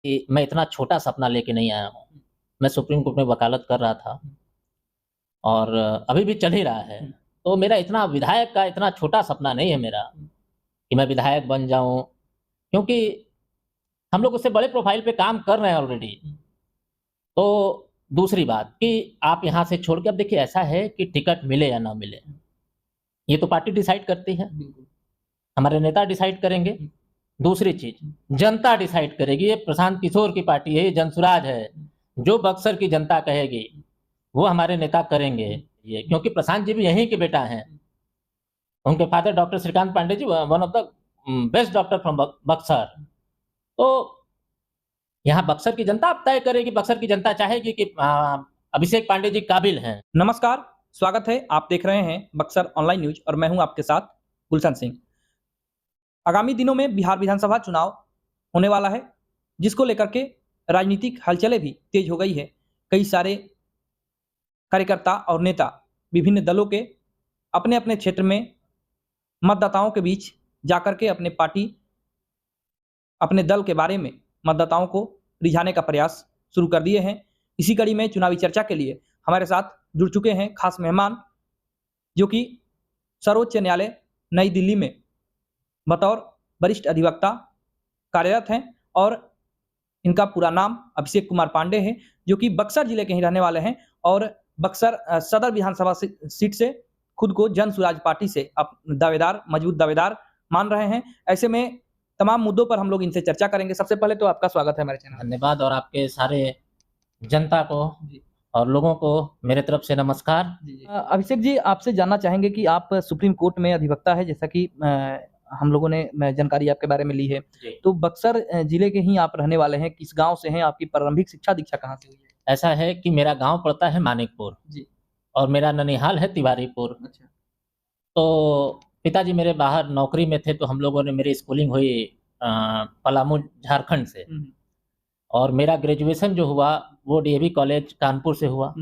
कि मैं इतना छोटा सपना लेके नहीं आया हूँ। मैं सुप्रीम कोर्ट में वकालत कर रहा था और अभी भी चल ही रहा है। तो मेरा इतना विधायक का इतना छोटा सपना नहीं है मेरा कि मैं विधायक बन जाऊँ, क्योंकि हम लोग उससे बड़े प्रोफ़ाइल पे काम कर रहे हैं ऑलरेडी। तो दूसरी बात कि आप यहाँ से छोड़ के अब देखिए ऐसा है कि टिकट मिले या ना मिले, ये तो पार्टी डिसाइड करती है, हमारे नेता डिसाइड करेंगे। दूसरी चीज़, जनता डिसाइड करेगी। ये प्रशांत किशोर की पार्टी है, ये जनसुराज है। जो बक्सर की जनता कहेगी, वो हमारे नेता करेंगे। ये क्योंकि प्रशांत जी भी यहीं के बेटा हैं। उनके father doctor Shrikant Pandey ji one of the best doctor from Buxar. तो यहाँ बक्सर की जनता अब तय करेगी, बक्सर की जनता चाहेगी कि अभिषेक पांडे जी काबिल हैं। नमस्कार, स्वागत है। आप देख रहे हैं बक्सर ऑनलाइन न्यूज और मैं हूं आपके साथ गुलशन सिंह। आगामी दिनों में बिहार विधानसभा चुनाव होने वाला है, जिसको लेकर के राजनीतिक हलचलें भी तेज हो गई है। कई सारे कार्यकर्ता और नेता विभिन्न दलों के अपने अपने क्षेत्र में मतदाताओं के बीच जाकर के अपने पार्टी, अपने दल के बारे में मतदाताओं को रिझाने का प्रयास शुरू कर दिए हैं। इसी कड़ी में चुनावी चर्चा के लिए हमारे साथ जुड़ चुके हैं खास मेहमान, जो कि सर्वोच्च न्यायालय नई दिल्ली में बतौर वरिष्ठ अधिवक्ता कार्यरत हैं और इनका पूरा नाम अभिषेक कुमार पांडे है, जो कि बक्सर जिले के ही रहने वाले हैं और बक्सर सदर विधानसभा सीट से खुद को जन सुराज पार्टी से मजबूत दावेदार मान रहे हैं। ऐसे में तमाम मुद्दों पर हम लोग इनसे चर्चा करेंगे। सबसे पहले तो आपका स्वागत है हमारे चैनल। धन्यवाद और आपके सारे जनता को और लोगों को मेरे तरफ से नमस्कार। अभिषेक जी, आपसे जानना चाहेंगे कि आप सुप्रीम कोर्ट में अधिवक्ता है, जैसा कि हम लोगों ने जानकारी आपके बारे में ली है। तो बक्सर जिले के ही आप रहने वाले हैं, किस गांव से हैं? आपकी प्रारंभिक शिक्षा दीक्षा कहाँ से हुई है? ऐसा है कि मेरा गांव पड़ता है मानिकपुर जी और मेरा ननिहाल है तिवारीपुर। अच्छा। तो पिताजी मेरे बाहर नौकरी में थे, तो हम लोगों ने मेरी स्कूलिंग हुई पलामू झारखंड से और मेरा ग्रेजुएशन जो हुआ वो डीएवी कॉलेज कानपुर से हुआ,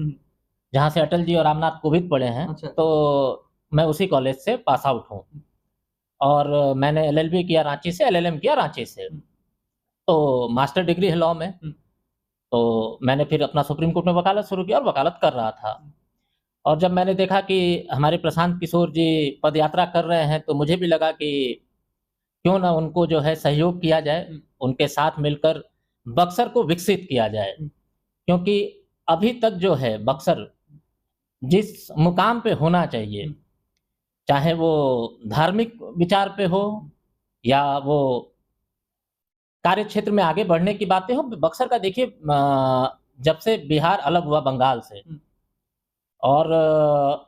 जहाँ से अटल जी और रामनाथ कोविंद पढ़े हैं। अच्छा। तो मैं उसी कॉलेज से पास आउट हूँ और मैंने एलएलबी किया रांची से, एलएलएम किया रांची से। तो मास्टर डिग्री है लॉ में। तो मैंने फिर अपना सुप्रीम कोर्ट में वकालत शुरू किया और वकालत कर रहा था। और जब मैंने देखा कि हमारे प्रशांत किशोर जी पदयात्रा कर रहे हैं, तो मुझे भी लगा कि क्यों ना उनको जो है सहयोग किया जाए, उनके साथ मिलकर बक्सर को विकसित किया जाए। क्योंकि अभी तक जो है बक्सर जिस मुकाम पे होना चाहिए, चाहे वो धार्मिक विचार पे हो या वो कार्य क्षेत्र में आगे बढ़ने की बातें हो, बक्सर का देखिए जब से बिहार अलग हुआ बंगाल से और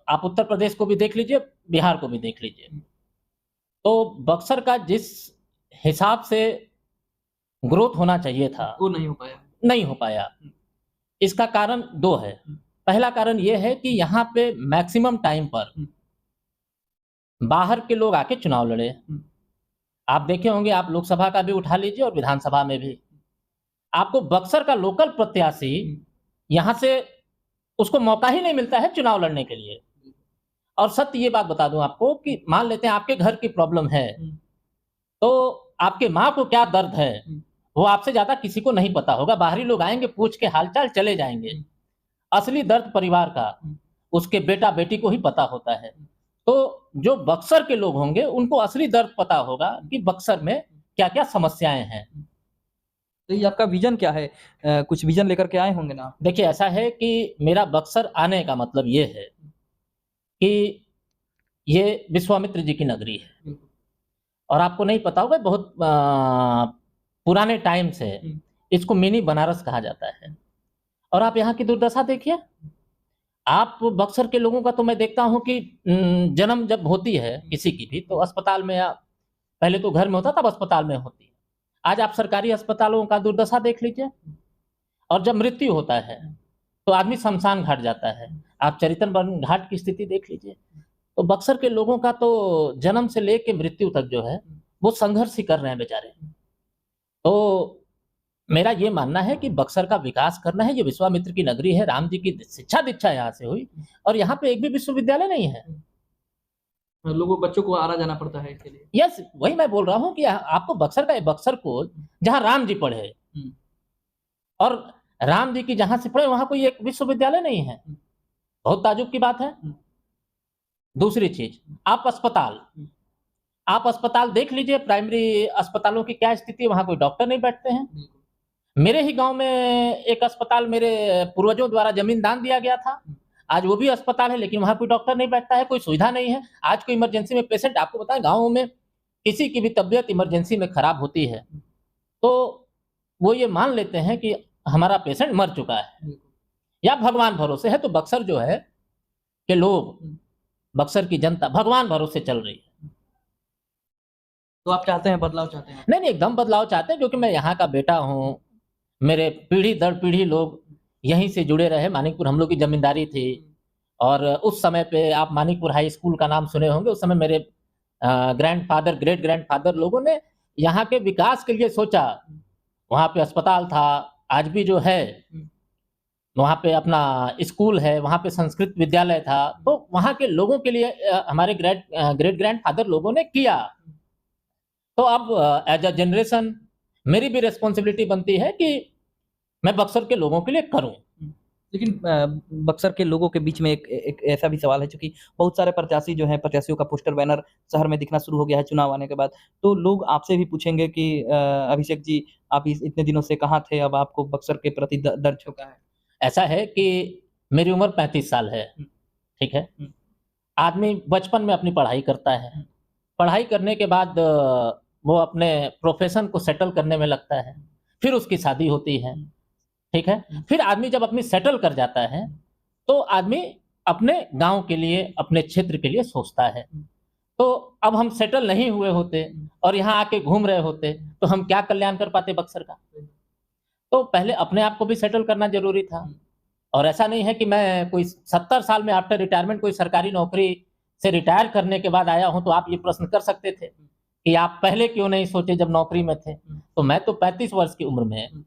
आप उत्तर प्रदेश को भी देख लीजिए, बिहार को भी देख लीजिए, तो बक्सर का जिस हिसाब से ग्रोथ होना चाहिए था वो नहीं हो पाया। इसका कारण दो है। पहला कारण ये है कि यहाँ पे मैक्सिमम टाइम पर बाहर के लोग आके चुनाव लड़े। आप देखे होंगे, आप लोकसभा का भी उठा लीजिए और विधानसभा में भी आपको बक्सर का लोकल प्रत्याशी यहाँ से उसको मौका ही नहीं मिलता है चुनाव लड़ने के लिए। और सत्य ये बात बता दूं आपको कि मान लेते हैं आपके घर की प्रॉब्लम है, तो आपके माँ को क्या दर्द है वो आपसे ज्यादा किसी को नहीं पता होगा। बाहरी लोग आएंगे, पूछ के हालचाल चले जाएंगे। असली दर्द परिवार का उसके बेटा बेटी को ही पता होता है। तो जो बक्सर के लोग होंगे उनको असली दर्द पता होगा कि बक्सर में क्या क्या समस्याएं हैं। तो ये आपका विजन क्या है? कुछ विजन लेकर के आए होंगे ना? देखिए, ऐसा है कि मेरा बक्सर आने का मतलब ये है कि ये विश्वामित्र जी की नगरी है और आपको नहीं पता होगा, बहुत पुराने टाइम से इसको मिनी बनारस कहा जाता है। और आप यहाँ की दुर्दशा देखिए, आप बक्सर के लोगों का तो मैं देखता हूँ कि जन्म जब होती है किसी की भी, तो अस्पताल में, या पहले तो घर में होता तब अस्पताल में होती है। आज आप सरकारी अस्पतालों का दुर्दशा देख लीजिए। और जब मृत्यु होता है तो आदमी शमशान घाट जाता है। आप चरितन वन घाट की स्थिति देख लीजिए। तो बक्सर के लोगों का तो जन्म से लेके मृत्यु तक जो है वो संघर्ष ही कर रहे हैं बेचारे। तो मेरा ये मानना है कि बक्सर का विकास करना है। ये विश्वामित्र की नगरी है, राम जी की शिक्षा दीक्षा यहाँ से हुई और यहाँ पे एक भी विश्वविद्यालय नहीं है। लोगों बच्चों को आना जाना पड़ता है इसके लिए। यस, वही मैं बोल रहा हूँ कि आपको बक्सर को जहाँ राम जी पढ़े, और राम जी की जहाँ से पढ़े वहाँ कोई एक विश्वविद्यालय नहीं है। बहुत ताज्जुब की बात है। दूसरी चीज़, आप अस्पताल देख लीजिए, प्राइमरी अस्पतालों की क्या स्थिति है, वहाँ कोई डॉक्टर नहीं बैठते हैं। मेरे ही गाँव में एक अस्पताल मेरे पूर्वजों द्वारा ज़मीन दान दिया गया था। आज वो भी अस्पताल है, लेकिन वहाँ कोई डॉक्टर नहीं बैठता है, कोई सुविधा नहीं है। आज कोई इमरजेंसी में पेशेंट, आपको बताएँ गाँव में किसी की भी तबीयत इमरजेंसी में खराब होती है, तो वो ये मान लेते हैं कि हमारा पेशेंट मर चुका है या भगवान भरोसे है। तो बक्सर जो है कि लोग, बक्सर की जनता भगवान भरोसे चल रही है। तो आप चाहते हैं, बदलाव चाहते हैं? नहीं, एकदम बदलाव चाहते हैं, क्योंकि मैं यहाँ का बेटा हूँ। मेरे पीढ़ी दर पीढ़ी लोग यहीं से जुड़े रहे। मानिकपुर हम लोग की ज़मींदारी थी, और उस समय पे आप मानिकपुर हाई स्कूल का नाम सुने होंगे। उस समय मेरे ग्रैंडफ़ादर, ग्रेट ग्रैंडफ़ादर लोगों ने यहाँ के विकास के लिए सोचा। वहाँ पे अस्पताल था, आज भी जो है वहाँ पे अपना स्कूल है, वहाँ पे संस्कृत विद्यालय था। तो वहाँ के लोगों के लिए हमारे ग्रेट ग्रैंडफ़ादर लोगों ने किया। तो अब एज़ अ जनरेशन मेरी भी रिस्पॉन्सिबिलिटी बनती है कि मैं बक्सर के लोगों के लिए करूँ। लेकिन बक्सर के लोगों के बीच में एक ऐसा भी सवाल है, चूँकि बहुत सारे प्रत्याशी जो हैं, प्रत्याशियों का पोस्टर बैनर शहर में दिखना शुरू हो गया है चुनाव आने के बाद। तो लोग आपसे भी पूछेंगे कि अभिषेक जी, आप इतने दिनों से कहाँ थे, अब आपको बक्सर के प्रति दर्द छुपा है? ऐसा है कि मेरी उम्र 35 साल है, ठीक है? आदमी बचपन में अपनी पढ़ाई करता है। पढ़ाई करने के बाद वो अपने प्रोफ़ेशन को सेटल करने में लगता है। फिर उसकी शादी होती है, ठीक है? फिर आदमी जब अपनी सेटल कर जाता है, तो आदमी अपने गाँव के लिए, अपने क्षेत्र के लिए सोचता है। तो अब हम सेटल नहीं हुए होते और यहाँ आके घूम रहे होते, तो हम क्या कल्याण कर पाते बक्सर का? तो पहले अपने आप को भी सेटल करना ज़रूरी था। और ऐसा नहीं है कि मैं कोई 70 साल में आफ्टर रिटायरमेंट कोई सरकारी नौकरी से रिटायर करने के बाद आया हूँ, तो आप ये प्रश्न कर सकते थे कि आप पहले क्यों नहीं सोचे जब नौकरी में थे? तो मैं तो 35 वर्ष की उम्र में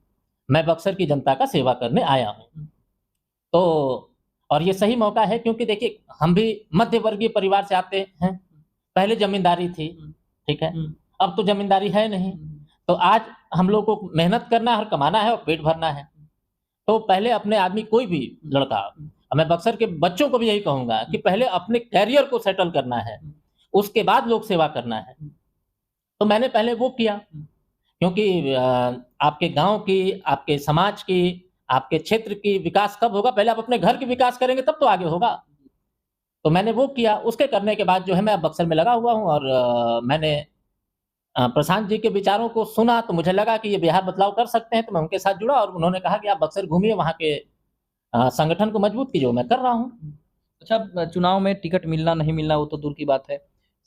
मैं बक्सर की जनता का सेवा करने आया हूँ। तो और ये सही मौका है, क्योंकि देखिए हम भी मध्य वर्गीय परिवार से आते हैं। पहले ज़मींदारी थी, ठीक है? अब तो ज़मींदारी है नहीं। तो आज हम लोग को मेहनत करना है और कमाना है और पेट भरना है। तो पहले अपने आदमी, कोई भी लड़का, मैं बक्सर के बच्चों को भी यही कहूँगा कि पहले अपने करियर को सेटल करना है, उसके बाद लोक सेवा करना है। तो मैंने पहले वो किया, क्योंकि आपके गाँव की, आपके समाज की, आपके क्षेत्र की विकास कब होगा? पहले आप अपने घर की विकास करेंगे तब तो आगे होगा। तो मैंने वो किया, उसके करने के बाद जो है मैं अब बक्सर में लगा हुआ हूँ, और मैंने प्रशांत जी के विचारों को सुना, तो मुझे लगा कि ये बिहार बदलाव कर सकते हैं, तो मैं उनके साथ जुड़ा और उन्होंने कहा कि आप बक्सर घूमिए, वहाँ के संगठन को मजबूत कीजिए, मैं कर रहा हूँ। अच्छा, चुनाव में टिकट मिलना नहीं मिलना वो तो दूर की बात है।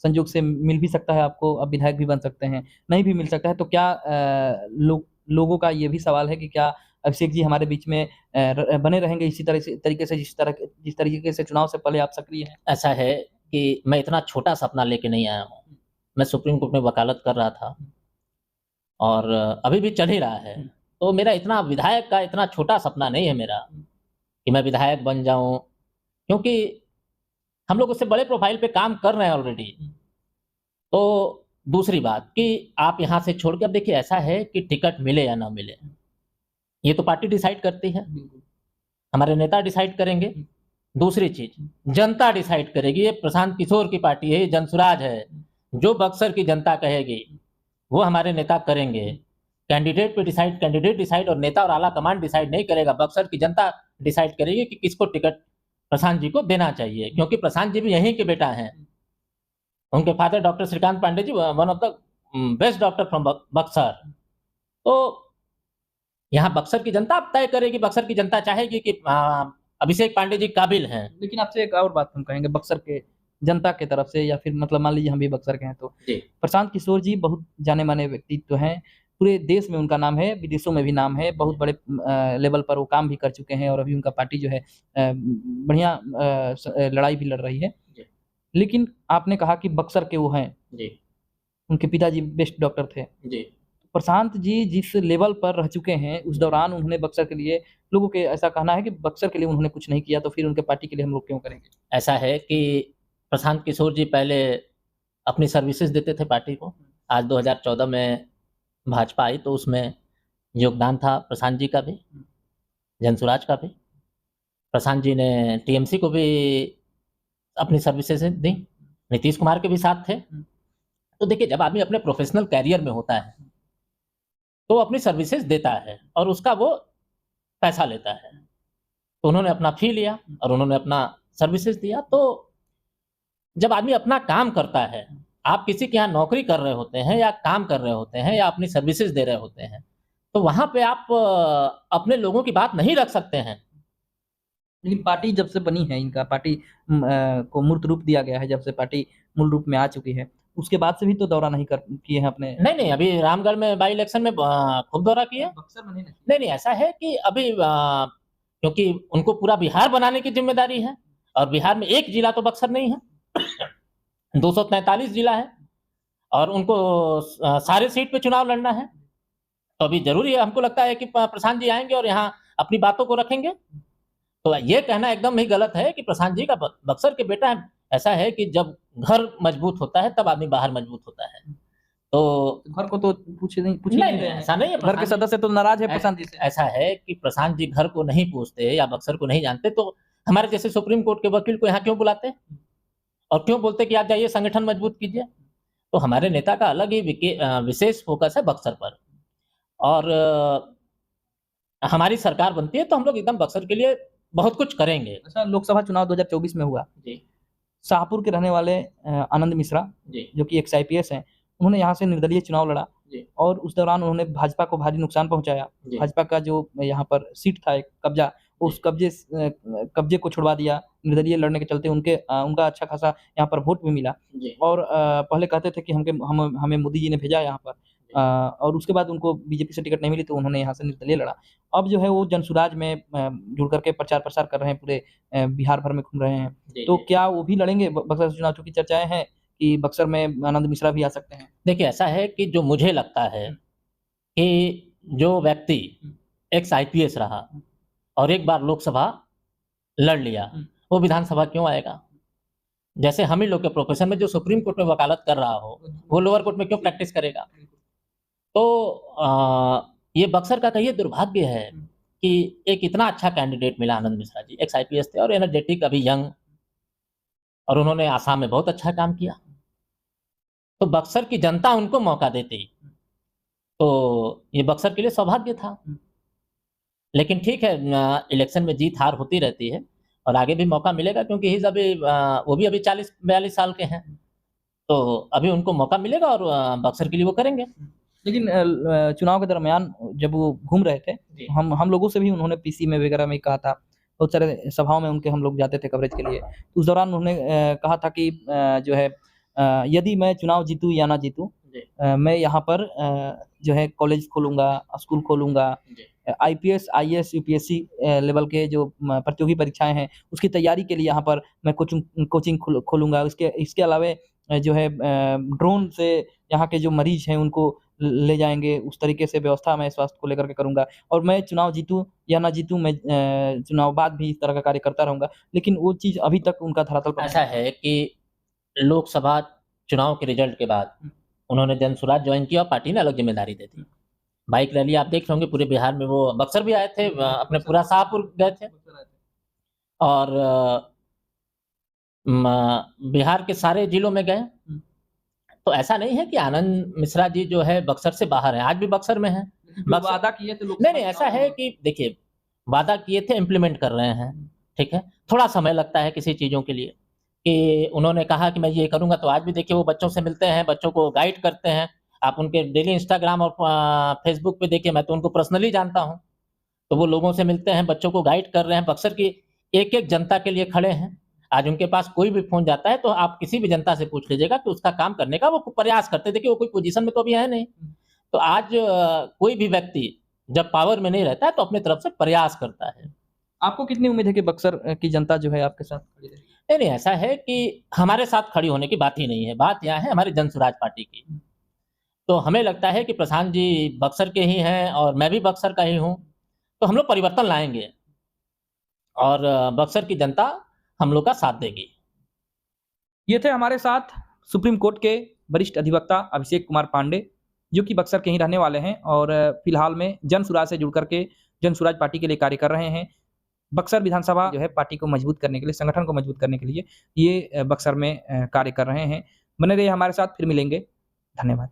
संजोग से मिल भी सकता है आपको, आप विधायक भी बन सकते हैं, नहीं भी मिल सकता है। तो क्या लोगों का ये भी सवाल है कि क्या अभिषेक जी हमारे बीच में बने रहेंगे इसी तरीके से जिस तरीके से चुनाव से पहले आप सक्रिय हैं? ऐसा है कि मैं इतना छोटा सपना लेके नहीं आया हूँ। मैं सुप्रीम कोर्ट में वकालत कर रहा था और अभी भी चल ही रहा है। तो मेरा इतना विधायक का इतना छोटा सपना नहीं है मेरा कि मैं विधायक बन जाऊँ, क्योंकि हम लोग उससे बड़े प्रोफ़ाइल पे काम कर रहे हैं ऑलरेडी। तो दूसरी बात कि आप यहाँ से छोड़ के, अब देखिए ऐसा है कि टिकट मिले या ना मिले, ये तो पार्टी डिसाइड करती है, हमारे नेता डिसाइड करेंगे। दूसरी चीज़, जनता डिसाइड करेगी। ये प्रशांत किशोर की पार्टी है, ये जनसुराज है। जो बक्सर की जनता कहेगी, वो हमारे नेता करेंगे। कैंडिडेट डिसाइड, और नेता और आला कमान डिसाइड नहीं करेगा। बक्सर की जनता डिसाइड करेगी कि किसको टिकट प्रशांत जी को देना चाहिए, क्योंकि प्रशांत जी भी यहीं के बेटा हैं। उनके father doctor Shrikant Pandey ji one of the best doctor from Buxar. तो यहाँ बक्सर की जनता अब तय करेगी। बक्सर की जनता चाहेगी कि अभिषेक पांडे जी काबिल हैं। लेकिन आपसे एक और बात हम कहेंगे बक्सर के जनता के तरफ से, या फिर मतलब मान लीजिए हम भी बक्सर के हैं, तो प्रशांत किशोर जी बहुत जाने माने व्यक्तित्व हैं, पूरे देश में उनका नाम है, विदेशों में भी नाम है, बहुत बड़े लेवल पर वो काम भी कर चुके हैं, और अभी उनका पार्टी जो है बढ़िया लड़ाई भी लड़ रही है। लेकिन आपने कहा कि बक्सर के वो हैं, उनके पिताजी बेस्ट डॉक्टर थे। प्रशांत जी जिस लेवल पर रह चुके हैं, उस दौरान उन्होंने बक्सर के लिए, लोगों के ऐसा कहना है कि बक्सर के लिए उन्होंने कुछ नहीं किया, तो फिर उनके पार्टी के लिए हम लोग क्यों करेंगे? ऐसा है कि प्रशांत किशोर जी पहले अपनी सर्विसेज देते थे पार्टी को। आज 2014 में भाजपा आई, तो उसमें योगदान था प्रशांत जी का भी, जनसुराज का भी। प्रशांत जी ने टीएमसी को भी अपनी सर्विसेज दी, नीतीश कुमार के भी साथ थे। तो देखिए, जब आदमी अपने प्रोफेशनल कैरियर में होता है तो वो अपनी सर्विसेज देता है और उसका वो पैसा लेता है। तो उन्होंने अपना फी लिया और उन्होंने अपना सर्विसेज दिया। तो जब आदमी अपना काम करता है, आप किसी के यहाँ नौकरी कर रहे होते हैं या काम कर रहे होते हैं या अपनी सर्विसेज दे रहे होते हैं, तो वहाँ पे आप अपने लोगों की बात नहीं रख सकते हैं। लेकिन पार्टी जब से बनी है, इनका पार्टी को मूर्त रूप दिया गया है, जब से पार्टी मूल रूप में आ चुकी है, उसके बाद से भी तो दौरा नहीं किए हैं अपने। नहीं, अभी रामगढ़ में बाई इलेक्शन में खूब दौरा किया। बक्सर में नहीं। नहीं, ऐसा है कि अभी क्योंकि उनको पूरा बिहार बनाने की जिम्मेदारी है और बिहार में एक जिला तो बक्सर नहीं है, 243 जिला है और उनको सारे सीट पे चुनाव लड़ना है। तो अभी जरूरी है, हमको लगता है कि प्रशांत जी आएंगे और यहाँ अपनी बातों को रखेंगे। तो ये कहना एकदम ही गलत है कि प्रशांत जी का बक्सर के बेटा है। ऐसा है कि जब घर मजबूत होता है तब आदमी बाहर मजबूत होता है। तो घर को तो पूछ नहीं नहीं, ऐसा नहीं है। घर के सदस्य तो नाराज है प्रशांत जी से। ऐसा है कि प्रशांत जी घर को नहीं पूछते या बक्सर को नहीं जानते तो हमारे जैसे सुप्रीम कोर्ट के वकील को यहाँ क्यों बुलाते और क्यों बोलते कि आप जाइए संगठन मजबूत कीजिए। तो हमारे नेता का अलग ही विशेष फोकस है बक्सर पर। और हमारी सरकार बनती है तो हम लोग एकदम बक्सर के लिए बहुत कुछ करेंगे। अच्छा, लोकसभा चुनाव 2024 में हुआ जी। शाहपुर के रहने वाले आनंद मिश्रा जी, जो कि ex-IPS हैं, उन्होंने यहाँ से निर्दलीय चुनाव लड़ा जी। और उस दौरान उन्होंने भाजपा को भारी नुकसान पहुंचाया। जी। भाजपा का जो यहाँ पर सीट था, एक कब्जा, उस कब्जे को छुड़वा दिया निर्दलीय लड़ने के चलते। उनका अच्छा खासा यहाँ पर वोट भी मिला। जी। और पहले कहते थे कि हमें मोदी जी ने भेजा यहाँ पर, और उसके बाद उनको बीजेपी से टिकट नहीं मिली तो उन्होंने यहाँ से निर्दलीय लड़ा। अब जो है वो जनसुराज में जुड़ करके प्रचार प्रसार कर रहे हैं, पूरे बिहार भर में घूम रहे हैं। तो क्या वो भी लड़ेंगे बक्सर से चुनाव? चूंकि चर्चाएं हैं कि बक्सर में आनंद मिश्रा भी आ सकते हैं। देखिए, ऐसा है कि जो मुझे लगता है कि जो व्यक्ति ex-IPS रहा और एक बार लोकसभा लड़ लिया, वो विधानसभा क्यों आएगा? जैसे हम ही लोग के प्रोफेशन में जो सुप्रीम कोर्ट में वकालत कर रहा हो, वो लोअर कोर्ट में क्यों प्रैक्टिस करेगा? तो ये बक्सर का कहिए दुर्भाग्य है कि एक इतना अच्छा कैंडिडेट मिला आनंद मिश्रा जी, ex-IPS थे और एनर्जेटिक, अभी यंग, और उन्होंने आसाम में बहुत अच्छा काम किया। तो बक्सर की जनता उनको मौका देती तो ये बक्सर के लिए सौभाग्य था। लेकिन ठीक है, इलेक्शन में जीत हार होती रहती है और आगे भी मौका मिलेगा क्योंकि ही अभी वो भी अभी 40-42 साल के हैं। तो अभी उनको मौका मिलेगा और बक्सर के लिए वो करेंगे। लेकिन चुनाव के दरमियान जब वो घूम रहे थे, हम लोगों से भी उन्होंने पीसी में वगैरह में कहा था, बहुत सारे सभाओं में उनके हम लोग जाते थे कवरेज के लिए। तो उस दौरान उन्होंने कहा था कि जो है यदि मैं चुनाव जीतूँ या ना जीतूँ, मैं यहाँ पर जो है कॉलेज खोलूँगा, स्कूल खोलूँगा, IPS, IAS, UPSC लेवल के जो प्रतियोगी परीक्षाएं हैं उसकी तैयारी के लिए यहाँ पर मैं कोचिंग खोलूँगा। इसके अलावा जो है ड्रोन से यहाँ के जो मरीज हैं उनको ले जाएँगे, उस तरीके से व्यवस्था मैं स्वास्थ्य को लेकर के करूँगा। और मैं चुनाव जीतूँ या ना जीतूँ, मैं चुनाव बाद भी इस तरह का कार्य करता रहूँगा। लेकिन वो चीज़ अभी तक उनका धरातल पर ऐसा है कि लोकसभा चुनाव के रिजल्ट के बाद उन्होंने जनसुराज ज्वाइन किया और पार्टी ने अलग जिम्मेदारी दे दी। बाइक रैली आप देख रहे होंगे पूरे बिहार में, वो बक्सर भी आए थे, अपने पूरा शाहपुर गए थे और बिहार के सारे जिलों में गए। तो ऐसा नहीं है कि आनंद मिश्रा जी जो है बक्सर से बाहर हैं, आज भी बक्सर में हैं। वादा किए थे लोग। नहीं, ऐसा है कि देखिए, वादा किए थे, इम्प्लीमेंट कर रहे हैं, ठीक है। थोड़ा समय लगता है किसी चीज़ों के लिए, कि उन्होंने कहा कि मैं ये करूँगा, तो आज भी देखिए वो बच्चों से मिलते हैं, बच्चों को गाइड करते हैं। आप उनके डेली इंस्टाग्राम और फेसबुक पे देखिए, मैं तो उनको पर्सनली जानता हूँ। तो वो लोगों से मिलते हैं, बच्चों को गाइड कर रहे हैं, बक्सर की एक-एक जनता के लिए खड़े हैं। आज उनके पास कोई भी फ़ोन जाता है तो आप किसी भी जनता से पूछ लीजिएगा कि उसका काम करने का वो प्रयास करते हैं। देखिए, वो कोई पोज़ीशन में तो अभी है नहीं। तो आज कोई भी व्यक्ति जब पावर में नहीं रहता है तो अपनी तरफ से प्रयास करता है। आपको कितनी उम्मीद है कि बक्सर की जनता जो है आपके साथ खड़ी रहेगी? नहीं, ऐसा है कि हमारे साथ खड़ी होने की बात ही नहीं है, बात यहाँ है हमारी जनसुराज पार्टी की। तो हमें लगता है कि प्रशांत जी बक्सर के ही हैं और मैं भी बक्सर का ही हूँ, तो हम लोग परिवर्तन लाएँगे और बक्सर की जनता हम लोग का साथ देगी। ये थे हमारे साथ सुप्रीम कोर्ट के वरिष्ठ अधिवक्ता अभिषेक कुमार पांडे, जो कि बक्सर के ही रहने वाले हैं और फिलहाल में जन सुराज से जुड़ करके जन सुराज पार्टी के लिए कार्य कर रहे हैं। बक्सर विधानसभा जो है पार्टी को मजबूत करने के लिए, संगठन को मजबूत करने के लिए ये बक्सर में कार्य कर रहे हैं। बने रहिए हमारे साथ, फिर मिलेंगे। धन्यवाद।